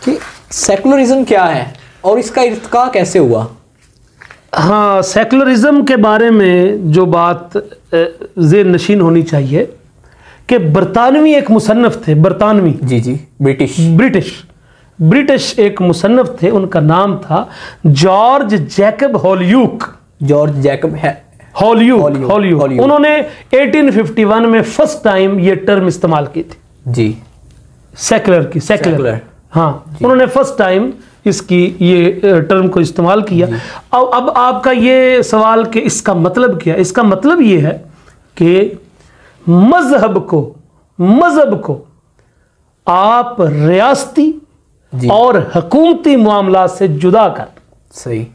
कि सेकुलरिज्म क्या है और इसका इर्तिका कैसे हुआ? हाँ, सेकुलरिज्म के बारे में जो बात ज़ेहन नशीन होनी चाहिए कि बरतानवी एक मुसन्नफ थे, बरतानवी, जी जी, ब्रिटिश एक मुसन्नफ थे, उनका नाम था जॉर्ज जैकब हॉलयूक। जॉर्ज जैकब है हॉलयूक। उन्होंने 1851 में फर्स्ट टाइम ये टर्म इस्तेमाल की थी जी, सेकुलर। हाँ, उन्होंने फर्स्ट टाइम इसकी ये टर्म को इस्तेमाल किया। अब आपका ये सवाल कि इसका मतलब क्या? इसका मतलब ये है कि मजहब को आप रियासती और हुकूमती मामला से जुदा कर। सही,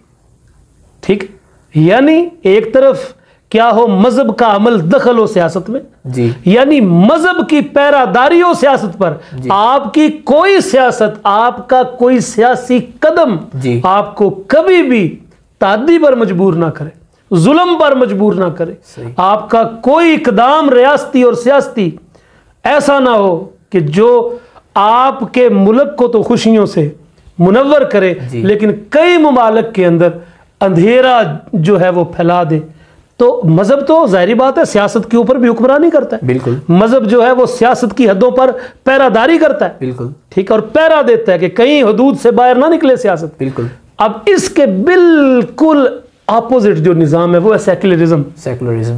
ठीक। यानी एक तरफ क्या हो, मजहब का अमल दखल हो सियासत में जी, यानी मजहब की पैरादारी हो सियासत पर। आपकी कोई सियासत, आपका कोई सियासी कदम जी, आपको कभी भी तादी पर मजबूर ना करे, जुल्म पर मजबूर ना करे। आपका कोई इकदाम रियासती और सियासती ऐसा ना हो कि जो आपके मुल्क को तो खुशियों से मुनव्वर करे लेकिन कई ममालिक के अंदर अंधेरा जो है वो फैला दे। तो मजहब तो जाहिर बात है सियासत के ऊपर भी हुक्मरानी करता है। बिल्कुल, मजहब जो है वो सियासत की हदों पर पैरादारी करता है। बिल्कुल, ठीक है, और पैरा देता है कि कहीं हदूद से बाहर ना निकले सियासत। बिल्कुल। अब इसके बिल्कुल अपोजिट जो निज़ाम है वो है सेकुलरिज्म।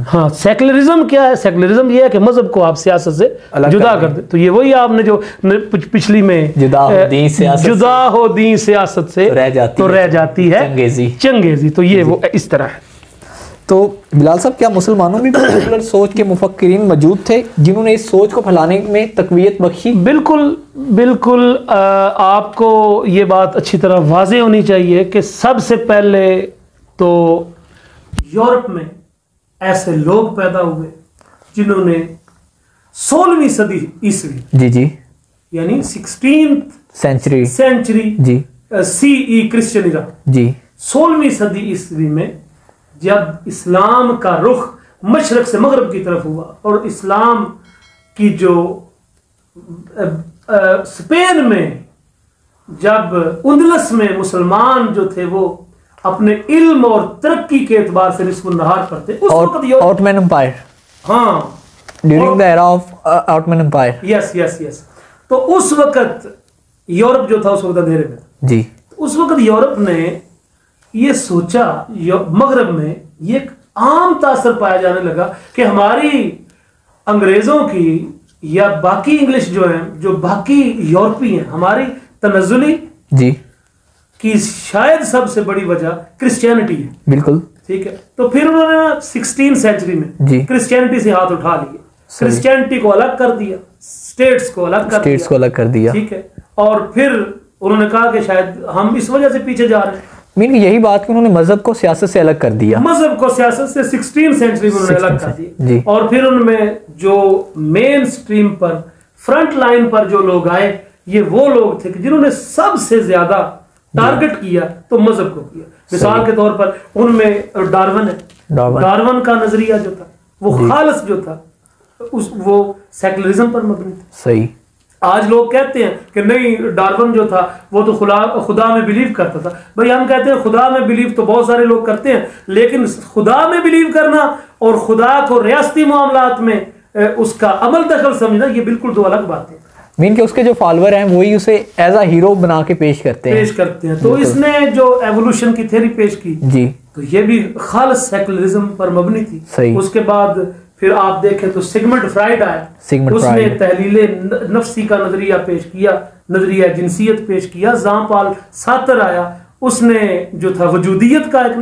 हाँ, सेकुलरिज्म क्या है? सेकुलरिज्म ये है कि मजहब को आप सियासत से जुदा कर दे। तो ये वही आपने जो पिछली में जुदा हो दी सियासत से तो रह जाती है चंगेजी। तो ये वो इस तरह है। तो बिलाल साहब, क्या मुसलमानों में भी सेकुलर सोच के मुफक्किरीन मौजूद थे जिन्होंने इस सोच को फैलाने में तक़वियत बख्शी? बिल्कुल। आपको ये बात अच्छी तरह वाज़ेह होनी चाहिए कि सबसे पहले तो यूरोप में ऐसे लोग पैदा हुए जिन्होंने 16वीं सदी ईस्वी जी यानी 16th सेंचुरी जी CE क्रिश्चियन इरा जी 16वीं सदी ईस्वी में जब इस्लाम का रुख मशरक से मगरब की तरफ हुआ और इस्लाम की जो स्पेन में जब उंदलस में मुसलमान जो थे वो अपने इल्म और तरक्की के एतबार से निस्फ़ुन नहार पर थे उस वक्त ऑटोमन एम्पायर। हाँ, during the era of Ottoman empire. Yes. तो उस वक्त यूरोप जो था उस वक्त अंधेरे में जी। उस वक्त यूरोप ने ये सोचा, मगरब में ये एक आम तासर पाया जाने लगा कि हमारी अंग्रेजों की या बाकी इंग्लिश जो है, जो बाकी यूरोपी हैं, हमारी तनज़ुली जी कि शायद सबसे बड़ी वजह क्रिश्चियनिटी है। बिल्कुल, ठीक है। तो फिर उन्होंने 16th सेंचुरी में क्रिश्चियनिटी से हाथ उठा लिए, क्रिश्चियनिटी को अलग कर दिया, स्टेट्स को अलग कर दिया। ठीक है। और फिर उन्होंने कहा कि शायद हम इस वजह से पीछे जा रहे हैं। मीन यही बात कि उन्होंने मजहब को सियासत से अलग कर दिया। मजहब को सियासत से 16th सेंचुरी में उन्होंने अलग कर दिया। और फिर उनमें जो मेन स्ट्रीम पर, फ्रंट लाइन पर जो लोग आए, ये वो लोग थे कि जिन्होंने सबसे ज्यादा टारगेट किया तो मजहब को किया। मिसाल के तौर पर उनमें डार्विन का नजरिया जो था वो खालिस जो था वो सेकुलरिज्म पर मबनी था। सही। आज लोग कहते हैं कि नहीं, डार्विन जो था वो तो खुदा में बिलीव करता था। भाई हम कहते हैं खुदा में बिलीव तो बहुत सारे लोग करते हैं, लेकिन खुदा में बिलीव करना और खुदा को रियासती मामलात में उसका अमल दखल समझना, ये बिल्कुल दो अलग बातें हैं। मीन के उसके जो फॉलोअर हैं वही उसे एज अ हीरो बना के पेश करते हैं। तो इसने जो एवोल्यूशन की थ्योरी पेश की जी, तो ये भी खालिस सेकुलरिज्म पर मबनी थी। सही। उसके बाद फिर आप देखें तो सिगमंड फ्राइड आया, उसने तहलीले नफ्सी का नजरिया पेश किया, नजरिया जिनसियत पेश किया। ज़ां पॉल सार्त्र आया, उसने जो था वजूदियत का एक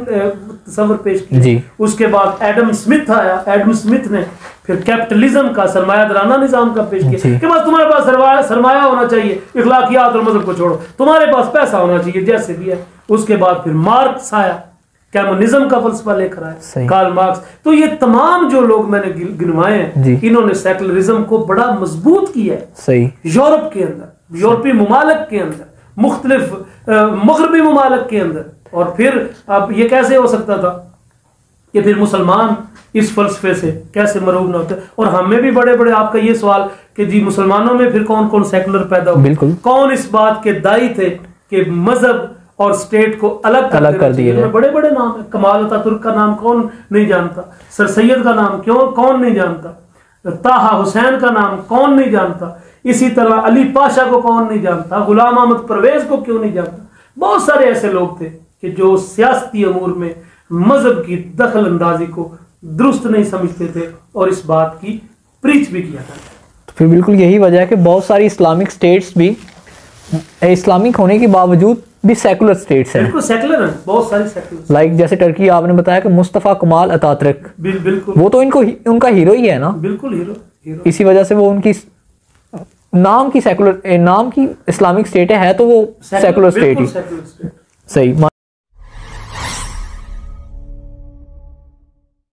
तस्वर पेश किया। उसके बाद एडम स्मिथ आया, एडम स्मिथ ने फिर कैपिटलिज्म का, सरमायादाराना निजाम का पेश किया कि बस तुम्हारे पास सरमाया होना चाहिए, इखलाकियात और मजहब को छोड़ो, तुम्हारे पास पैसा होना चाहिए जैसे भी है। उसके बाद फिर मार्क्स आया, कम्युनिज्म का फलसफा लेकर आया, कार्ल मार्क्स। तो ये तमाम जो लोग मैंने गिनवाए हैं, इन्होंने सेकुलरिज्म को बड़ा मजबूत किया है। सही। यूरोप के अंदर, यूरोपीय ममालिक के अंदर, मुख्तलिफ मगरबी ममालिक के अंदर। और फिर अब ये कैसे हो सकता था कि फिर मुसलमान इस फलसफे से कैसे मरूब ना होते। और हमें भी बड़े बड़े, आपका ये सवाल कि जी मुसलमानों में फिर कौन कौन सेकुलर पैदा हुए, बिल्कुल, कौन इस बात के दाई थे कि मजहब और स्टेट को अलग कर दिए। बड़े बड़े नाम है, कमाल अतातुर्क का नाम कौन नहीं जानता, सर सैयद का नाम कौन नहीं जानता, ताहा हुसैन का नाम कौन नहीं जानता, इसी तरह अली पाशा को कौन नहीं जानता, गुलाम अहमद परवेज को क्यों नहीं जानता। बहुत सारे ऐसे लोग थे कि जो सियासती अमूर में मजहब की दखल अंदाजी को दुरुस्त नहीं समझते थे और इस बात की प्रीच भी किया था। तो फिर बिल्कुल यही वजह है कि बहुत सारी इस्लामिक स्टेट्स भी इस्लामिक होने के बावजूद भी सेकुलर स्टेट्स हैं। बिल्कुल सेकुलर हैं, बहुत सारी सेकुलर। लाइक जैसे टर्की, आपने बताया कि मुस्तफा कमाल अतातुर्क, बिल्कुल वो तो उनका हीरो ही है ना। बिल्कुल हीरो। इसी वजह से वो उनकी नाम की इस्लामिक स्टेट है तो वो सेकुलर स्टेट ही सही।